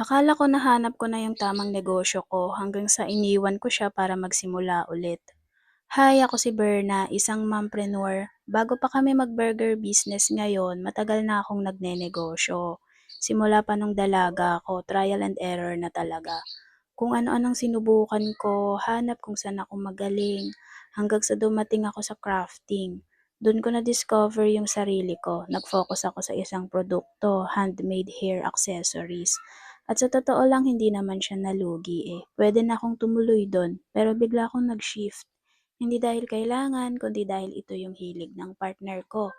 Akala ko nahanap ko na yung tamang negosyo ko hanggang sa iniwan ko siya para magsimula ulit. Hi, ako si Berna, isang mompreneur. Bago pa kami mag-burger business ngayon, matagal na akong nagnenegosyo. Simula pa nung dalaga ako, trial and error na talaga. Kung ano-anong sinubukan ko, hanap kung saan ako magaling, hanggang sa dumating ako sa crafting. Doon ko na-discover yung sarili ko. Nag-focus ako sa isang produkto, handmade hair accessories. At sa totoo lang, hindi naman siya nalugi eh. Pwede na akong tumuloy doon, pero bigla akong nag-shift. Hindi dahil kailangan, kundi dahil ito yung hilig ng partner ko,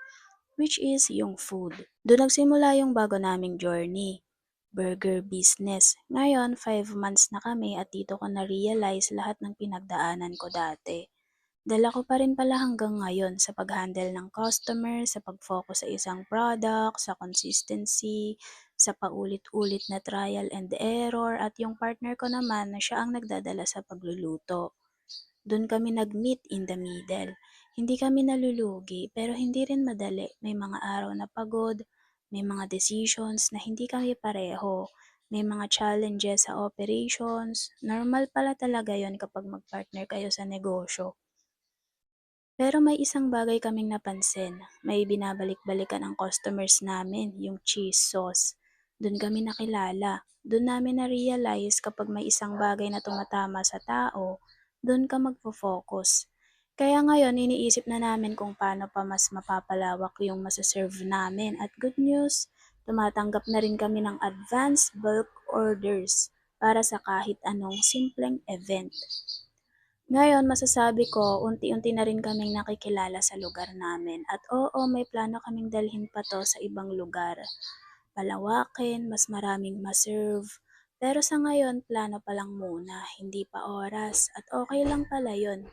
which is yung food. Doon nagsimula yung bago naming journey, burger business. Ngayon, 5 months na kami at dito ko na-realize lahat ng pinagdaanan ko dati. Dala ko pa rin pala hanggang ngayon sa pag-handle ng customer, sa pag-focus sa isang product, sa consistency, sa paulit-ulit na trial and error, at yung partner ko naman na siya ang nagdadala sa pagluluto. Doon kami nag-meet in the middle. Hindi kami nalulugi pero hindi rin madali. May mga araw na pagod, may mga decisions na hindi kami pareho, may mga challenges sa operations. Normal pala talaga yon kapag mag-partner kayo sa negosyo. Pero may isang bagay kaming napansin, may binabalik-balikan ang customers namin, yung cheese sauce. Do'n kami nakilala, do'n namin na-realize kapag may isang bagay na tumatama sa tao, do'n ka magfo-focus. Kaya ngayon iniisip na namin kung paano pa mas mapapalawak yung mase-serve namin, at good news, tumatanggap na rin kami ng advance bulk orders para sa kahit anong simpleng event. Ngayon masasabi ko unti-unti na rin kaming nakikilala sa lugar namin, at oo, may plano kaming dalhin pa 'to sa ibang lugar. Palawakin, mas maraming ma-serve. Pero sa ngayon plano pa lang muna, hindi pa oras, at okay lang pala 'yun.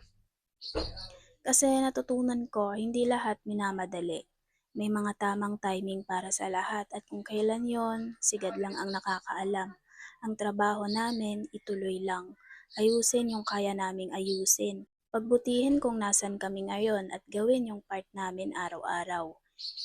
Kasi natutunan ko hindi lahat minamadali. May mga tamang timing para sa lahat, at kung kailan 'yon, sigad lang ang nakakaalam. Ang trabaho namin ituloy lang. Ayusin yung kaya naming ayusin. Pagbutihin kung nasan kami ngayon at gawin yung part namin araw-araw.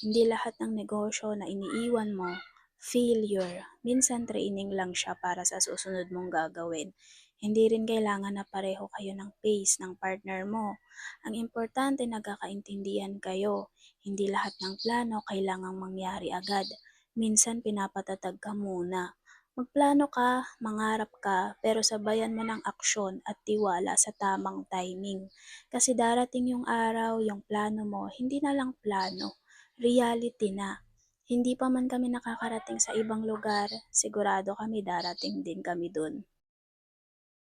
Hindi lahat ng negosyo na iniiwan mo, failure. Minsan training lang siya para sa susunod mong gagawin. Hindi rin kailangan na pareho kayo ng pace ng partner mo. Ang importante nagkakaintindihan kayo. Hindi lahat ng plano kailangang mangyari agad. Minsan pinapatatag ka muna. Magplano ka, mangarap ka, pero sabayan mo ng aksyon at tiwala sa tamang timing. Kasi darating yung araw, yung plano mo, hindi na lang plano, reality na. Hindi pa man kami nakakarating sa ibang lugar, sigurado kami darating din kami dun.